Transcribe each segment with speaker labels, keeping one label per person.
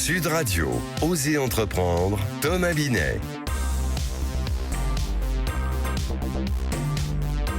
Speaker 1: Sud Radio, Osez entreprendre, Thomas Binet.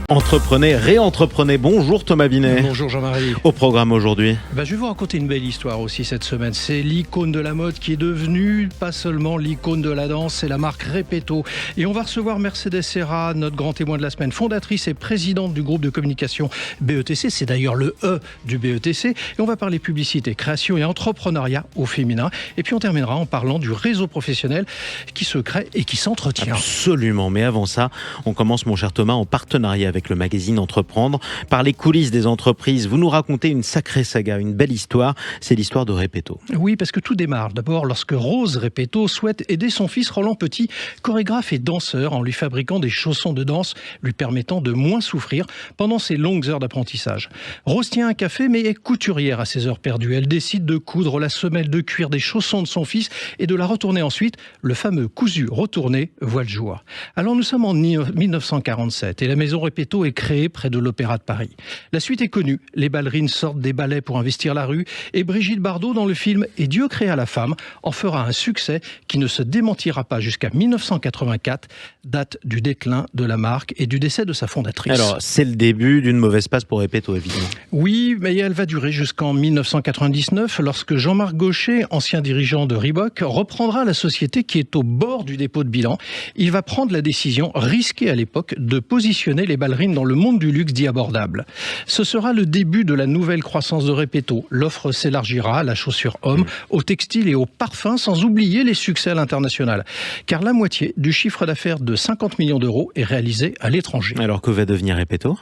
Speaker 2: Entreprenez, réentreprenez. Bonjour Thomas Binet.
Speaker 3: Bonjour Jean-Marie.
Speaker 2: Au programme aujourd'hui.
Speaker 3: Je vais vous raconter une belle histoire aussi cette semaine. C'est l'icône de la mode qui est devenue pas seulement l'icône de la danse, c'est la marque Repetto. Et on va recevoir Mercedes Serra, notre grand témoin de la semaine, fondatrice et présidente du groupe de communication BETC. C'est d'ailleurs le E du BETC. Et on va parler publicité, création et entrepreneuriat au féminin. Et puis on terminera en parlant du réseau professionnel qui se crée et qui s'entretient.
Speaker 2: Absolument. Mais avant ça, on commence, mon cher Thomas, en partenariat avec le magazine Entreprendre. Par les coulisses des entreprises, vous nous racontez une sacrée saga, une belle histoire. C'est l'histoire de Repetto.
Speaker 3: Oui, parce que tout démarre d'abord lorsque Rose Repetto souhaite aider son fils Roland Petit, chorégraphe et danseur, en lui fabriquant des chaussons de danse lui permettant de moins souffrir pendant ses longues heures d'apprentissage. Rose tient un café mais est couturière à ses heures perdues. Elle décide de coudre la semelle de cuir des chaussons de son fils et de la retourner ensuite. Le fameux cousu retourné voit le jour. Alors nous sommes en 1947 et la maison Repetto est créée près de l'Opéra de Paris. La suite est connue. Les ballerines sortent des ballets pour investir la rue et Brigitte Bardot, dans le film « Et Dieu créa la femme », en fera un succès qui ne se démentira pas jusqu'à 1984, date du déclin de la marque et du décès de sa fondatrice.
Speaker 2: Alors, c'est le début d'une mauvaise passe pour Repetto, évidemment.
Speaker 3: Oui, mais elle va durer jusqu'en 1999, lorsque Jean-Marc Gaucher, ancien dirigeant de Reebok, reprendra la société qui est au bord du dépôt de bilan. Il va prendre la décision, risquée à l'époque, de positionner les ballerines dans le monde du luxe dit abordable. Ce sera le début de la nouvelle croissance de Repetto. L'offre s'élargira à la chaussure homme, au textile et au parfum, sans oublier les succès à l'international. Car la moitié du chiffre d'affaires de 50 millions d'euros est réalisé à l'étranger.
Speaker 2: Alors que va devenir Repetto ?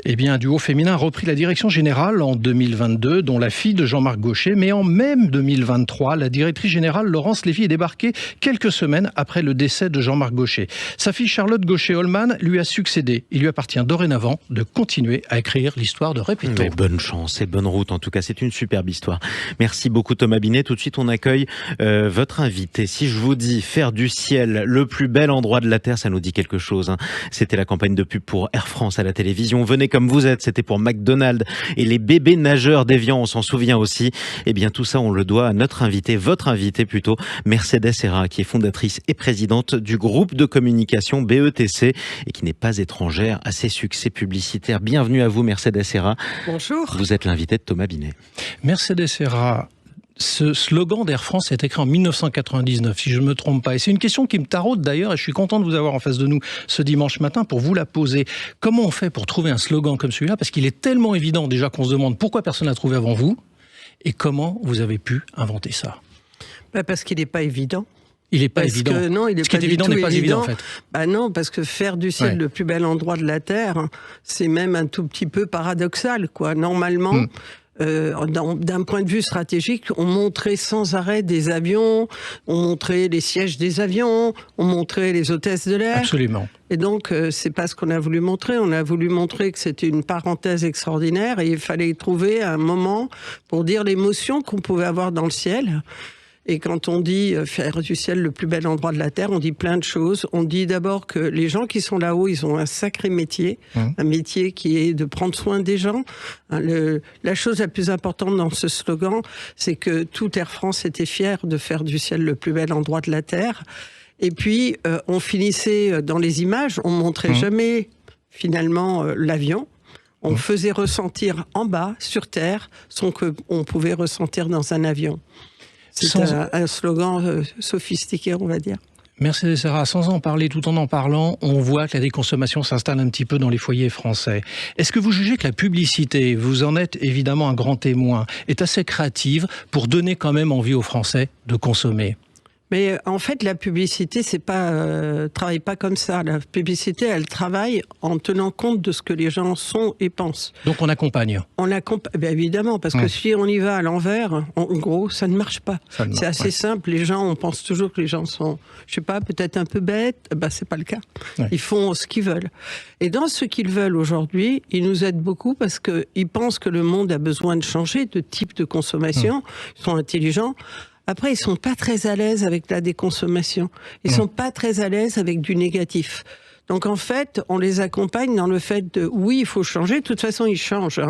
Speaker 3: Eh bien, un duo féminin a repris la direction générale en 2022, dont la fille de Jean-Marc Gaucher. Mais en même 2023, la directrice générale Laurence Lévy est débarquée quelques semaines après le décès de Jean-Marc Gaucher. Sa fille Charlotte Gaucher-Holman lui a succédé. Il lui appartient dorénavant de continuer à écrire l'histoire de Repetto.
Speaker 2: Mais bonne chance et bonne route, en tout cas, c'est une superbe histoire. Merci beaucoup Thomas Binet. Tout de suite, on accueille votre invité. Si je vous dis faire du ciel le plus bel endroit de la Terre, ça nous dit quelque chose. C'était la campagne de pub pour Air France à la télévision. Venez comme vous êtes, c'était pour McDonald's et les bébés nageurs d'Évian, on s'en souvient aussi. Eh bien, tout ça, on le doit à notre invité, votre invité plutôt, Mercedes Serra, qui est fondatrice et présidente du groupe de communication BETC et qui n'est pas étrangère à ses succès publicitaires. Bienvenue à vous, Mercedes Serra.
Speaker 4: Bonjour.
Speaker 2: Vous êtes l'invité de Thomas Binet.
Speaker 3: Mercedes Serra, ce slogan d'Air France est écrit en 1999, si je ne me trompe pas. Et c'est une question qui me taraude d'ailleurs, et je suis content de vous avoir en face de nous ce dimanche matin pour vous la poser. Comment on fait pour trouver un slogan comme celui-là ? Parce qu'il est tellement évident déjà qu'on se demande pourquoi personne n'a trouvé avant vous, et comment vous avez pu inventer ça ?
Speaker 4: Parce qu'il n'est pas évident.
Speaker 3: Il n'est pas évident.
Speaker 4: Non, il est
Speaker 3: Ce qui est évident n'est pas évident en fait.
Speaker 4: Non, parce que faire du ciel le plus bel endroit de la Terre, c'est même un tout petit peu paradoxal, quoi. Normalement, d'un point de vue stratégique, on montrait sans arrêt des avions, on montrait les sièges des avions, on montrait les hôtesses de l'air.
Speaker 3: Absolument.
Speaker 4: Et donc, c'est pas ce qu'on a voulu montrer. On a voulu montrer que c'était une parenthèse extraordinaire et il fallait trouver un moment pour dire l'émotion qu'on pouvait avoir dans le ciel. Et quand on dit faire du ciel le plus bel endroit de la Terre, on dit plein de choses. On dit d'abord que les gens qui sont là-haut, ils ont un sacré métier, un métier qui est de prendre soin des gens. La chose la plus importante dans ce slogan, c'est que tout Air France était fier de faire du ciel le plus bel endroit de la Terre. Et puis, on finissait dans les images, on montrait jamais finalement l'avion. On faisait ressentir en bas, sur Terre, ce qu'on pouvait ressentir dans un avion. C'est un slogan sophistiqué, on va dire.
Speaker 3: Mercedes Serra, sans en parler, tout en parlant, on voit que la déconsommation s'installe un petit peu dans les foyers français. Est-ce que vous jugez que la publicité, vous en êtes évidemment un grand témoin, est assez créative pour donner quand même envie aux Français de consommer ?
Speaker 4: Mais en fait, la publicité, travaille pas comme ça. La publicité, elle travaille en tenant compte de ce que les gens sont et pensent.
Speaker 3: Donc on accompagne.
Speaker 4: Évidemment, parce que si on y va à l'envers, en gros, ça ne marche pas. C'est assez simple. Les gens, on pense toujours que les gens sont, je sais pas, peut-être un peu bêtes. C'est pas le cas. Ils font ce qu'ils veulent. Et dans ce qu'ils veulent aujourd'hui, ils nous aident beaucoup parce qu'ils pensent que le monde a besoin de changer de type de consommation. Ils sont intelligents. Après, ils sont pas très à l'aise avec la déconsommation. Ils sont pas très à l'aise avec du négatif. Donc en fait, on les accompagne dans le fait de, oui, il faut changer. De toute façon, ils changent.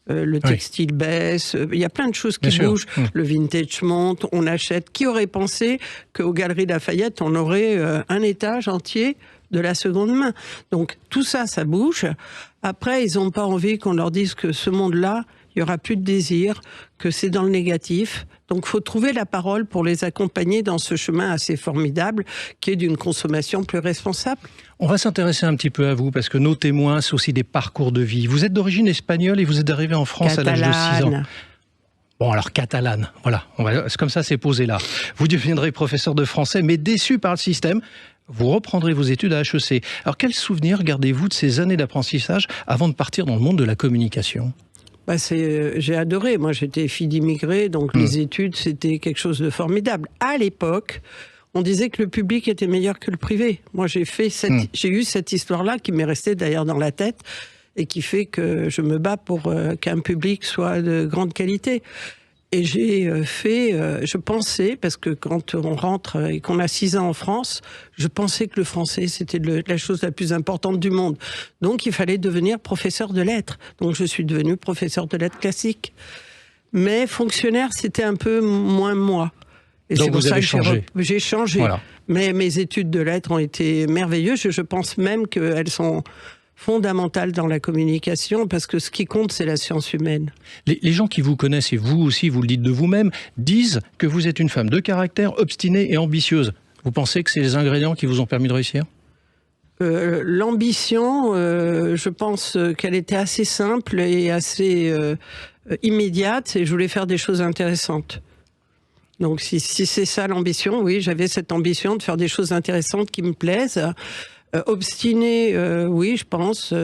Speaker 4: Le textile baisse, il y a plein de choses qui bougent. Le vintage monte, on achète. Qui aurait pensé qu'aux Galeries Lafayette, on aurait un étage entier de la seconde main? Donc tout ça, ça bouge. Après, ils n'ont pas envie qu'on leur dise que ce monde-là, il n'y aura plus de désir, que c'est dans le négatif. Donc il faut trouver la parole pour les accompagner dans ce chemin assez formidable qui est d'une consommation plus responsable.
Speaker 3: On va s'intéresser un petit peu à vous, parce que nos témoins, c'est aussi des parcours de vie. Vous êtes d'origine espagnole et vous êtes arrivé en France à l'âge de 6 ans. Bon, alors catalane, voilà. C'est comme ça, c'est posé là. Vous deviendrez professeur de français, mais déçu par le système. Vous reprendrez vos études à HEC. Alors, quel souvenir gardez-vous de ces années d'apprentissage avant de partir dans le monde de la communication ?
Speaker 4: J'ai adoré. Moi, j'étais fille d'immigrés, donc les études, c'était quelque chose de formidable. À l'époque, on disait que le public était meilleur que le privé. Moi, j'ai eu cette histoire-là qui m'est restée d'ailleurs dans la tête et qui fait que je me bats pour qu'un public soit de grande qualité. Et je pensais, parce que quand on rentre et qu'on a 6 ans en France, je pensais que le français, c'était la chose la plus importante du monde. Donc, il fallait devenir professeur de lettres. Donc, je suis devenue professeur de lettres classiques. Mais fonctionnaire, c'était un peu moins moi. Et
Speaker 3: donc,
Speaker 4: c'est pour
Speaker 3: vous
Speaker 4: ça
Speaker 3: avez
Speaker 4: que
Speaker 3: changé.
Speaker 4: J'ai changé.
Speaker 3: Voilà.
Speaker 4: Mais mes études de lettres ont été merveilleuses. Je pense même qu'elles sont fondamentale dans la communication, parce que ce qui compte, c'est la science humaine.
Speaker 3: Les gens qui vous connaissent, et vous aussi, vous le dites de vous-même, disent que vous êtes une femme de caractère, obstinée et ambitieuse. Vous pensez que c'est les ingrédients qui vous ont permis de réussir ?
Speaker 4: L'ambition, je pense qu'elle était assez simple et assez immédiate, et je voulais faire des choses intéressantes. Donc si c'est ça l'ambition, oui, j'avais cette ambition de faire des choses intéressantes qui me plaisent. Obstiné, oui, je pense.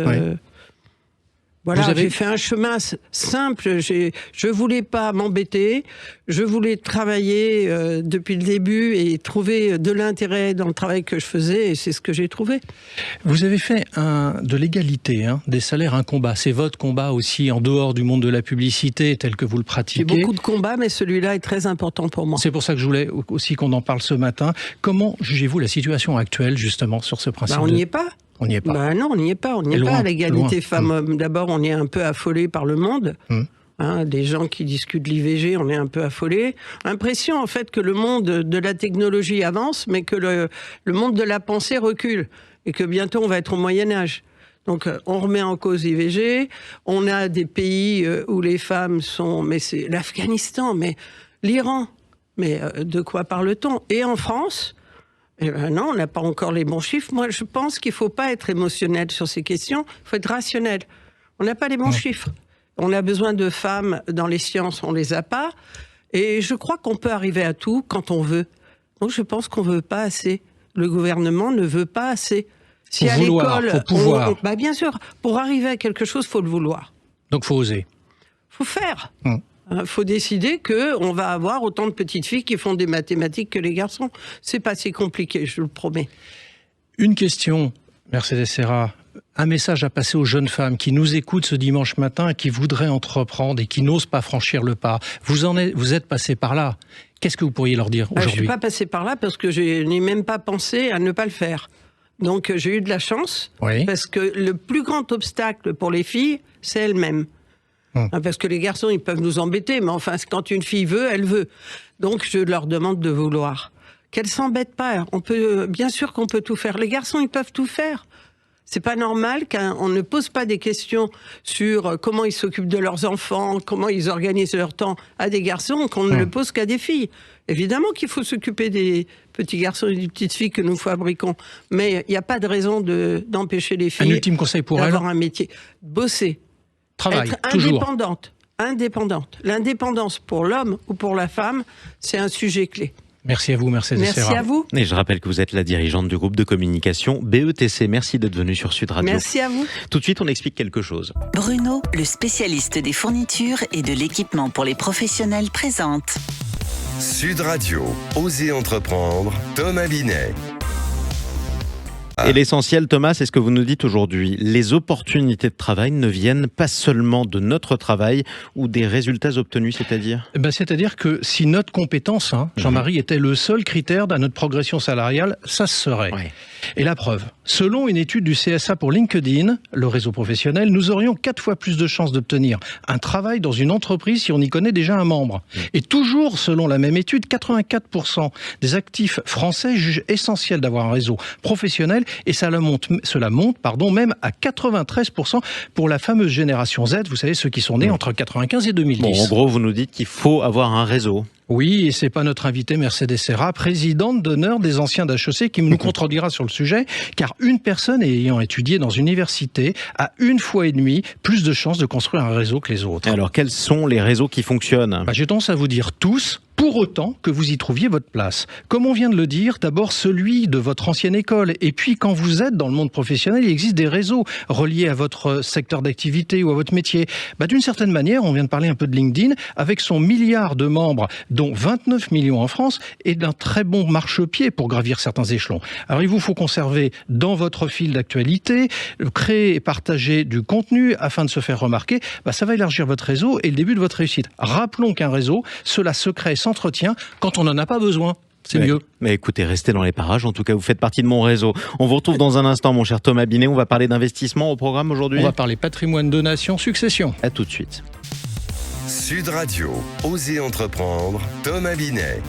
Speaker 4: Voilà, j'ai fait un chemin simple. Je voulais pas m'embêter. Je voulais travailler depuis le début et trouver de l'intérêt dans le travail que je faisais. Et c'est ce que j'ai trouvé.
Speaker 3: Vous avez fait de l'égalité, des salaires, un combat. C'est votre combat aussi en dehors du monde de la publicité tel que vous le pratiquez.
Speaker 4: J'ai beaucoup de combats, mais celui-là est très important pour moi.
Speaker 3: C'est pour ça que je voulais aussi qu'on en parle ce matin. Comment jugez-vous la situation actuelle, justement, sur ce principe
Speaker 4: on n'y est pas.
Speaker 3: On n'y est pas.
Speaker 4: Non, on n'y est pas. On n'y est pas à l'égalité femmes-hommes. D'abord, on est un peu affolé par le monde. Des gens qui discutent l'IVG, on est un peu affolé. Impression, en fait, que le monde de la technologie avance, mais que le monde de la pensée recule. Et que bientôt, on va être au Moyen-Âge. Donc, on remet en cause l'IVG. On a des pays où les femmes sont... Mais c'est l'Afghanistan, mais l'Iran. Mais de quoi parle-t-on ? Et en France... Eh ben non, on n'a pas encore les bons chiffres. Moi, je pense qu'il ne faut pas être émotionnel sur ces questions. Il faut être rationnel. On n'a pas les bons chiffres. On a besoin de femmes dans les sciences, on ne les a pas. Et je crois qu'on peut arriver à tout quand on veut. Donc, je pense qu'on ne veut pas assez. Le gouvernement ne veut pas assez. Si à l'école,
Speaker 3: faut pouvoir.
Speaker 4: Bien sûr, pour arriver à quelque chose, il faut le vouloir.
Speaker 3: Donc, il faut oser.
Speaker 4: Il faut faire. Il faut décider qu'on va avoir autant de petites filles qui font des mathématiques que les garçons. C'est pas si compliqué, je le promets. Une question,
Speaker 3: Mercedes Serra. Un message à passer aux jeunes femmes qui nous écoutent ce dimanche matin et qui voudraient entreprendre et qui n'osent pas franchir le pas. Vous êtes passé par là. Qu'est-ce que vous pourriez leur dire aujourd'hui ?
Speaker 4: Je ne suis pas passé par là parce que je n'ai même pas pensé à ne pas le faire. Donc j'ai eu de la chance parce que le plus grand obstacle pour les filles, c'est elles-mêmes. Parce que les garçons, ils peuvent nous embêter, mais enfin, quand une fille veut, elle veut. Donc, je leur demande de vouloir. Qu'elles s'embêtent pas. Bien sûr qu'on peut tout faire. Les garçons, ils peuvent tout faire. C'est pas normal qu'on ne pose pas des questions sur comment ils s'occupent de leurs enfants, comment ils organisent leur temps à des garçons, qu'on ne le pose qu'à des filles. Évidemment qu'il faut s'occuper des petits garçons et des petites filles que nous fabriquons. Mais il n'y a pas de raison d'empêcher les filles
Speaker 3: un ultime conseil pour
Speaker 4: d'avoir un métier. Bosser.
Speaker 3: Travail,
Speaker 4: être
Speaker 3: toujours.
Speaker 4: Indépendante. L'indépendance pour l'homme ou pour la femme, c'est un sujet clé.
Speaker 3: Merci à vous, Mercedes Serra.
Speaker 4: Merci à vous.
Speaker 2: Et je rappelle que vous êtes la dirigeante du groupe de communication BETC. Merci d'être venue sur Sud Radio.
Speaker 4: Merci à vous.
Speaker 2: Tout de suite, on explique quelque chose.
Speaker 5: Bruno, le spécialiste des fournitures et de l'équipement pour les professionnels, présente
Speaker 1: Sud Radio, Osez entreprendre, Thomas Binet.
Speaker 2: Et l'essentiel, Thomas, c'est ce que vous nous dites aujourd'hui. Les opportunités de travail ne viennent pas seulement de notre travail ou des résultats obtenus, c'est-à-dire ?
Speaker 3: C'est-à-dire que si notre compétence, Jean-Marie, était le seul critère de notre progression salariale, ça se serait.
Speaker 2: Ouais.
Speaker 3: Et la preuve, selon une étude du CSA pour LinkedIn, le réseau professionnel, nous aurions 4 fois plus de chances d'obtenir un travail dans une entreprise si on y connaît déjà un membre. Et toujours, selon la même étude, 84% des actifs français jugent essentiel d'avoir un réseau professionnel et cela monte même à 93% pour la fameuse génération Z, vous savez, ceux qui sont nés entre 95 et 2010.
Speaker 2: Bon, en gros, vous nous dites qu'il faut avoir un réseau.
Speaker 3: Oui, et c'est pas notre invité Mercedes Serra, présidente d'honneur des anciens d'HEC, qui nous contredira sur le sujet, car une personne ayant étudié dans une université a 1,5 fois plus de chances de construire un réseau que les autres.
Speaker 2: Alors, quels sont les réseaux qui fonctionnent ?
Speaker 3: J'ai tendance à vous dire tous, pour autant que vous y trouviez votre place. Comme on vient de le dire, d'abord celui de votre ancienne école, et puis quand vous êtes dans le monde professionnel, il existe des réseaux reliés à votre secteur d'activité ou à votre métier. D'une certaine manière, on vient de parler un peu de LinkedIn, avec son milliard de membres, dont 29 millions en France, et d'un très bon marchepied pour gravir certains échelons. Alors il vous faut conserver dans votre fil d'actualité, créer et partager du contenu afin de se faire remarquer. Ça va élargir votre réseau et le début de votre réussite. Rappelons qu'un réseau, cela se crée, s'entretient quand on n'en a pas besoin. C'est mieux.
Speaker 2: Mais écoutez, restez dans les parages. En tout cas, vous faites partie de mon réseau. On vous retrouve dans un instant, mon cher Thomas Binet. On va parler d'investissement au programme aujourd'hui.
Speaker 3: On va parler patrimoine, donation, succession.
Speaker 2: À tout de suite.
Speaker 1: Sud Radio, Osez entreprendre, Thomas Binet.